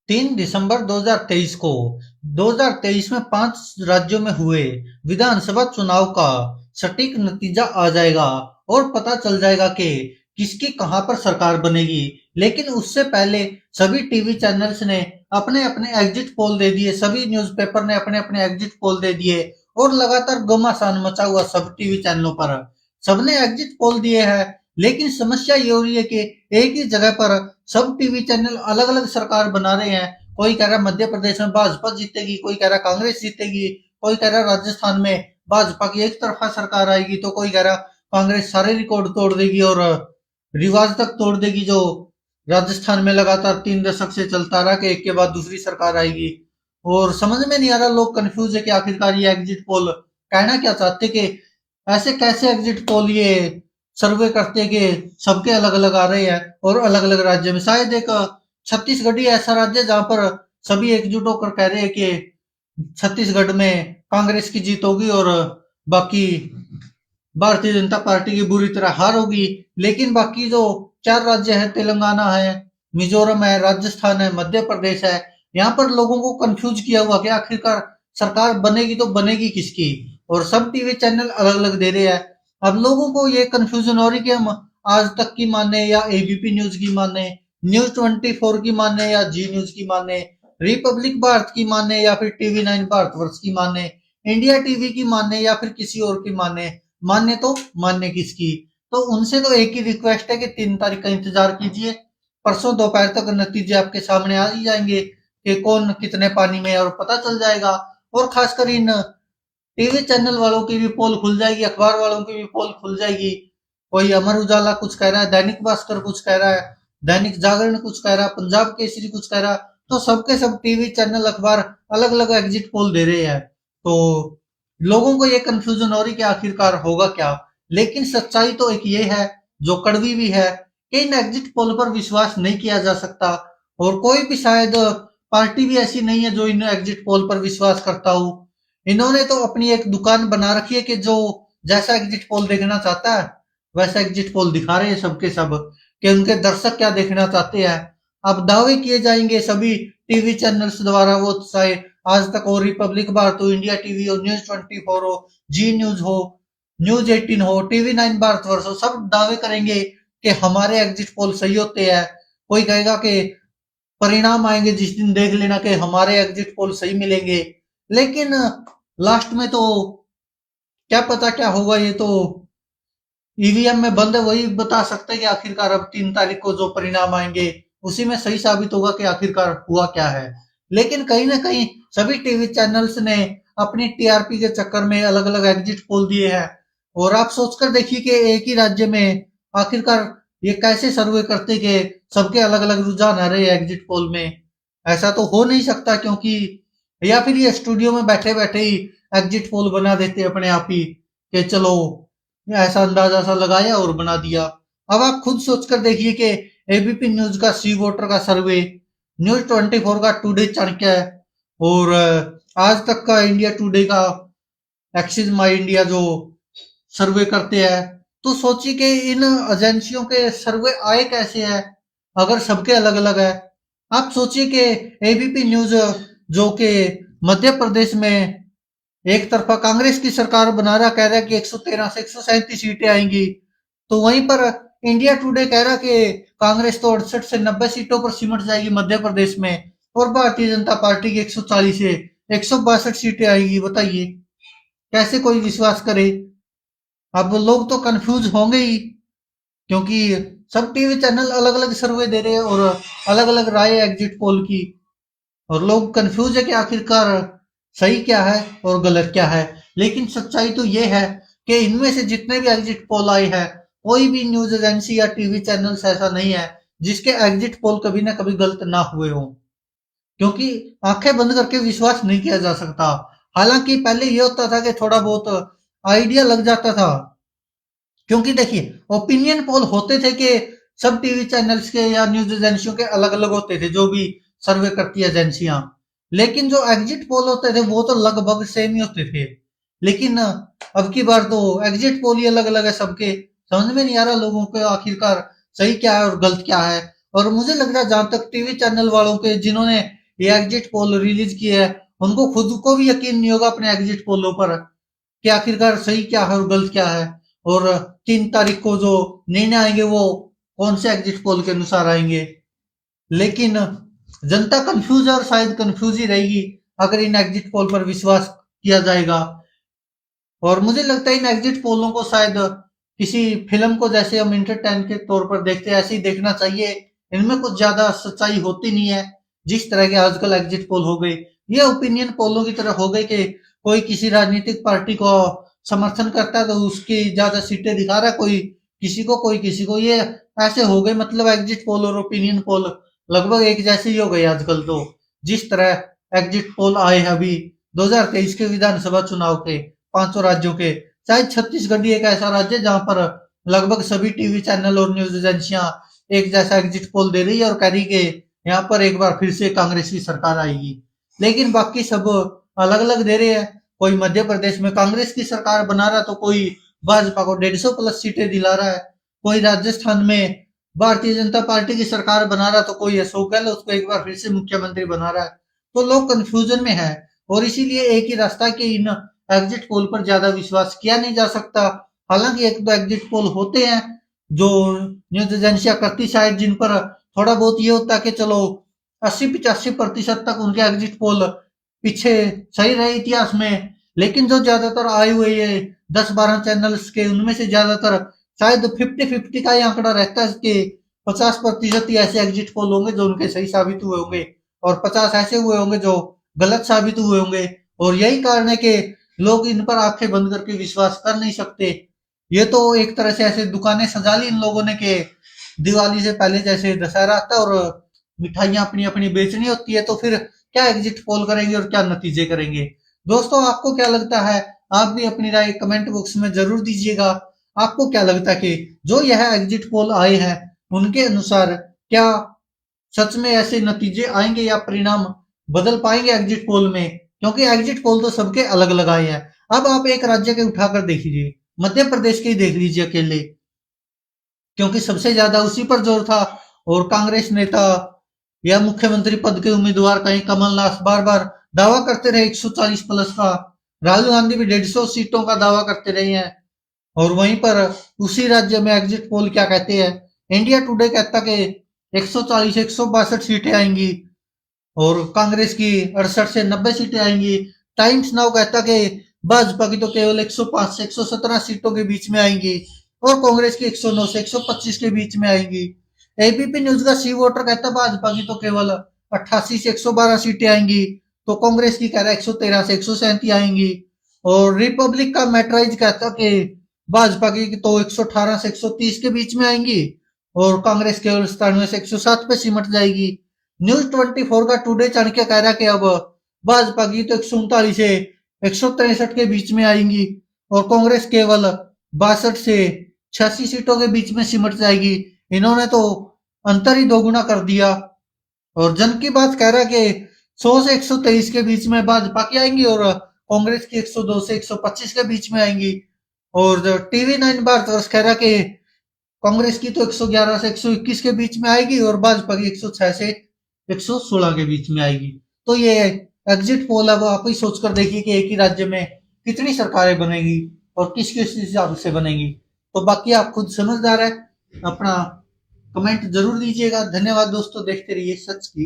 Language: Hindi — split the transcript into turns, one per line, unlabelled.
3 दिसंबर 2023 को 2023 में 5 राज्यों में हुए विधानसभा चुनाव का सटीक नतीजा आ जाएगा और पता चल जाएगा कि किसकी कहां पर सरकार बनेगी। लेकिन उससे पहले सभी टीवी चैनल्स ने अपने अपने एग्जिट पोल दे दिए, सभी न्यूज़पेपर ने अपने अपने एग्जिट पोल दे दिए और लगातार घमासान मचा हुआ सब टीवी चैनलों पर। सबने एग्जिट पोल दिए हैं, लेकिन समस्या ये हो रही है कि एक ही जगह पर सब टीवी चैनल अलग अलग सरकार बना रहे हैं। कोई कह रहा है मध्य प्रदेश में भाजपा जीतेगी, कोई कह रहा है कांग्रेस जीतेगी, कोई कह रहा है राजस्थान में भाजपा की एक तरफा सरकार आएगी, तो कोई कह रहा कांग्रेस सारे रिकॉर्ड तोड़ देगी और रिवाज तक तोड़ देगी जो राजस्थान में लगातार 3 दशक से चलता रहा कि एक के बाद दूसरी सरकार आएगी। और समझ में नहीं आ रहा, लोग कंफ्यूज है कि आखिरकार ये एग्जिट पोल कहना क्या चाहते कि ऐसे कैसे एग्जिट पोल ये सर्वे करते कि सबके अलग अलग आ रहे हैं और अलग अलग राज्य में। शायद एक छत्तीसगढ़ ही ऐसा राज्य है जहां पर सभी एकजुट होकर कह रहे हैं कि छत्तीसगढ़ में कांग्रेस की जीत होगी और बाकी भारतीय जनता पार्टी की बुरी तरह हार होगी। लेकिन बाकी जो 4 राज्य है, तेलंगाना है, मिजोरम है, राजस्थान है, मध्य प्रदेश है, यहाँ पर लोगों को कंफ्यूज किया हुआ कि आखिरकार सरकार बनेगी तो बनेगी किसकी। और सब टीवी चैनल अलग अलग दे रहे हैं। अब लोगों को ये कंफ्यूजन हो रही कि हम आज तक की माने या एबीपी न्यूज की माने, न्यूज 24 की माने या जी न्यूज की माने, रिपब्लिक भारत की माने या फिर टीवी 9 भारतवर्ष की माने, इंडिया टीवी की माने या फिर किसी और की माने। मान्य तो मान्य किसकी। तो उनसे तो एक ही रिक्वेस्ट है कि 3 तारीख का इंतजार कीजिए। परसों दोपहर तक नतीजे आपके सामने आ ही जाएंगे कि कौन कितने पानी में है और पता चल जाएगा। और खासकर इन टीवी चैनल वालों की भी पोल खुल जाएगी, अखबार वालों की भी पोल खुल जाएगी। कोई अमर उजाला कुछ कह रहा है, दैनिक भास्कर कुछ कह रहा है, दैनिक जागरण कुछ कह रहा है, पंजाब केसरी कुछ कह रहा है। तो सबके सब टीवी चैनल अखबार अलग अलग एग्जिट पोल दे रहे हैं। तो लोगों को ये कंफ्यूजन हो रही कि आखिरकार होगा क्या। लेकिन सच्चाई तो एक ये है, जो कड़वी भी है, कि इन एग्जिट पोल पर विश्वास नहीं किया जा सकता। और कोई भी शायद पार्टी भी ऐसी नहीं है जो इन एग्जिट पोल पर विश्वास करता हो। इन्होंने तो अपनी एक दुकान बना रखी है कि जो जैसा एग्जिट पोल देखना चाहता है वैसा एग्जिट पोल दिखा रहे हैं सबके सब कि उनके दर्शक क्या देखना चाहते हैं। अब दावे किए जाएंगे सभी टीवी चैनल्स द्वारा, वो चाहे आज तक हो, रिपब्लिक भारत हो, इंडिया टीवी हो, न्यूज 24 हो, जी न्यूज हो, न्यूज 18 हो, टीवी 9 भारतवर्ष हो, सब दावे करेंगे कि हमारे एग्जिट पोल सही होते हैं। कोई कहेगा कि परिणाम आएंगे जिस दिन देख लेना कि हमारे एग्जिट पोल सही मिलेंगे। लेकिन लास्ट में तो क्या पता क्या होगा, ये तो ईवीएम में बंद है, वही बता सकते हैं कि आखिरकार अब 3 तारीख को जो परिणाम आएंगे उसी में सही साबित होगा कि आखिरकार हुआ क्या है। लेकिन कहीं ना कहीं सभी टीवी चैनल्स ने अपनी टीआरपी के चक्कर में अलग अलग एग्जिट पोल दिए हैं। और आप सोचकर देखिए कि एक ही राज्य में आखिरकार ये कैसे सर्वे करते कि सबके अलग अलग रुझान आ रहे हैं एग्जिट पोल में। ऐसा तो हो नहीं सकता, क्योंकि या फिर ये स्टूडियो में बैठे बैठे ही एग्जिट पोल बना देते अपने आप ही कि चलो ऐसा अंदाजा सा लगाया और बना दिया। अब आप खुद सोचकर देखिए कि एबीपी न्यूज का सी वोटर का सर्वे, न्यूज 24 का टुडे चाणक्य और आज तक का इंडिया टुडे का एक्सिस माई इंडिया जो सर्वे करते हैं, तो सोचिए कि इन एजेंसियों के सर्वे आए कैसे हैं अगर सबके अलग अलग है। आप सोचिए कि एबीपी न्यूज जो कि मध्य प्रदेश में एक तरफा कांग्रेस की सरकार बना रहा, कह रहा है कि 113 से 137 सीटें आएंगी, तो वहीं पर इंडिया टुडे कह रहा कि कांग्रेस तो 68 से 90 सीटों पर सिमट जाएगी मध्य प्रदेश में और भारतीय जनता पार्टी की 140 से 162 सीटें आएगी। बताइए कैसे कोई विश्वास करे। अब लोग तो कंफ्यूज होंगे ही, क्योंकि सब टीवी चैनल अलग अलग सर्वे दे रहे हैं और अलग अलग राय एग्जिट पोल की। और लोग कंफ्यूज है कि आखिरकार सही क्या है और गलत क्या है। लेकिन सच्चाई तो ये है कि इनमें से जितने भी एग्जिट पोल आए हैं, कोई भी न्यूज एजेंसी या टीवी चैनल्स ऐसा नहीं है जिसके एग्जिट पोल कभी ना कभी गलत ना हुए हों। क्योंकि आंखें बंद करके विश्वास नहीं किया जा सकता। हालांकि पहले ये होता था कि थोड़ा बहुत आइडिया लग जाता था, क्योंकि देखिए ओपिनियन पोल होते थे कि सब टीवी चैनल्स के या न्यूज एजेंसियों के अलग अलग होते थे जो भी सर्वे करती एजेंसियां। लेकिन जो एग्जिट पोल होते थे वो तो लगभग सेम ही होते थे। लेकिन अब की बार तो एग्जिट पोल ही अलग अलग है सबके। समझ में नहीं आ रहा लोगों को आखिरकार सही क्या है और गलत क्या है। और मुझे लग रहा है जहां तक टीवी चैनल वालों के जिन्होंने ये एग्जिट पोल रिलीज किया है उनको खुद को भी यकीन नहीं होगा अपने एग्जिट पोलों पर कि आखिरकार सही क्या है और गलत क्या है। और 3 तारीख को जो निर्णय आएंगे वो कौन से एग्जिट पोल के अनुसार आएंगे। लेकिन जनता कंफ्यूज है और शायद कंफ्यूज ही रहेगी अगर इन एग्जिट पोल पर विश्वास किया जाएगा। और मुझे लगता है इन एग्जिट पोलों को शायद किसी फिल्म को जैसे हम इंटरटेन के तौर पर देखते हैं ऐसे ही देखना चाहिए। इनमें कुछ ज्यादा सच्चाई होती नहीं है। जिस तरह के आजकल एग्जिट पोल हो गए ये ओपिनियन पोलों की तरह हो गए कि कोई किसी राजनीतिक पार्टी को समर्थन करता है तो उसकी ज्यादा सीटें दिखा रहा है, कोई किसी को ये ऐसे हो गए। मतलब एग्जिट पोल और ओपिनियन पोल लगभग एक जैसे ही हो गए आजकल तो। जिस तरह एग्जिट पोल आए हैं अभी 2023 के विधानसभा चुनाव के 500 राज्यों के, शायद छत्तीसगढ़ ही एक ऐसा राज्य जहां पर लगभग सभी टीवी चैनल और न्यूज एजेंसियां एक जैसा एग्जिट पोल दे रही है और कह रही कि यहाँ पर एक बार फिर से कांग्रेस की सरकार आएगी। लेकिन बाकी सब अलग अलग दे रहे हैं। कोई मध्य प्रदेश में कांग्रेस की सरकार बना रहा है तो कोई भाजपा को 150 प्लस सीटें दिला रहा है। कोई राजस्थान में भारतीय जनता पार्टी की सरकार बना रहा है तो कोई अशोक गहलोत उसको एक बार फिर से मुख्यमंत्री बना रहा है। तो लोग कंफ्यूजन में है और इसीलिए एक ही रास्ता कि इन एग्जिट पोल पर ज्यादा विश्वास किया नहीं जा सकता। हालांकि एक दो एग्जिट पोल होते हैं जो न्यूज एजेंसियां करती शायद जिन पर थोड़ा बहुत ये होता है कि चलो 80-85% तक उनके एग्जिट पोल पीछे सही रहे इतिहास में। लेकिन जो ज्यादातर आए हुए ये 10-12 चैनल्स के उनमें से ज्यादातर शायद 50-50 का ही आंकड़ा रहता है कि 50% ही ऐसे एग्जिट पोल होंगे जो उनके सही साबित हुए होंगे और 50 ऐसे हुए होंगे जो गलत साबित हुए होंगे। और यही कारण है कि लोग इन पर आंखें बंद करके विश्वास कर नहीं सकते। ये तो एक तरह से ऐसे दुकानें सजा ली इन लोगों ने कि दिवाली से पहले जैसे दशहरा आता है और मिठाइयां अपनी अपनी बेचनी होती है तो फिर क्या एग्जिट पोल करेंगे और क्या नतीजे करेंगे। दोस्तों आपको क्या लगता है? आप भी अपनी राय कमेंट बॉक्स में जरूर दीजिएगा। आपको क्या लगता है कि जो यह एग्जिट पोल आए हैं उनके अनुसार क्या सच में ऐसे नतीजे आएंगे या परिणाम बदल पाएंगे एग्जिट पोल में? क्योंकि एग्जिट पोल तो सबके अलग अलग आए हैं। अब आप एक राज्य के उठाकर देख लीजिए, मध्य प्रदेश के ही देख लीजिए अकेले, क्योंकि सबसे ज्यादा उसी पर जोर था। और कांग्रेस नेता या मुख्यमंत्री पद के उम्मीदवार कहीं कमलनाथ बार बार दावा करते रहे 140 प्लस का। राहुल गांधी भी 150 सीटों का दावा करते रहे हैं। और वहीं पर उसी राज्य में एग्जिट पोल क्या कहते हैं? इंडिया टुडे कहता कि 140 162 सीटें आएंगी और कांग्रेस की 68 से 90 सीटें आएंगी। टाइम्स नाउ कहता कि भाजपा की तो केवल 105 से 117 सीटों के बीच में आएंगी और कांग्रेस की 109 से 125 के बीच में आएंगी। एबीपी न्यूज का सी वोटर कहता भाजपा की तो केवल 88 से 112 सीटें आएंगी तो कांग्रेस की कह रहा है 113 से 137 आएंगी। और रिपब्लिक का मेट्राइज कहता कि भाजपा की तो 118 से 130 के बीच में आएंगी और कांग्रेस केवल 97 से 107 पे सिमट जाएगी। न्यूज 24 का टुडे चाणक्य कह रहा है कि अब भाजपा की तो 139 से 163 के बीच में आएंगी और कांग्रेस केवल 62 से 86 सीटों के बीच में सिमट जाएगी। इन्होंने तो अंतर ही दोगुना कर दिया। और जन की बात कह रहा है कि 100 से 123 के बीच में भाजपा की आएंगी और कांग्रेस की 102 से 125 के बीच में आएंगी। और टीवी 9 भारतवर्ष कह रहा है कि कांग्रेस की तो 111 से 121 के बीच में आएगी और भाजपा की 106 से 116 के बीच में आएगी। तो ये एग्जिट पोल अब आप ही सोचकर देखिए कि एक ही राज्य में कितनी सरकारें बनेगी और किस किस हिसाब से बनेगी। तो बाकी आप खुद समझदार है। अपना कमेंट जरूर दीजिएगा। धन्यवाद दोस्तों, देखते रहिए सच की।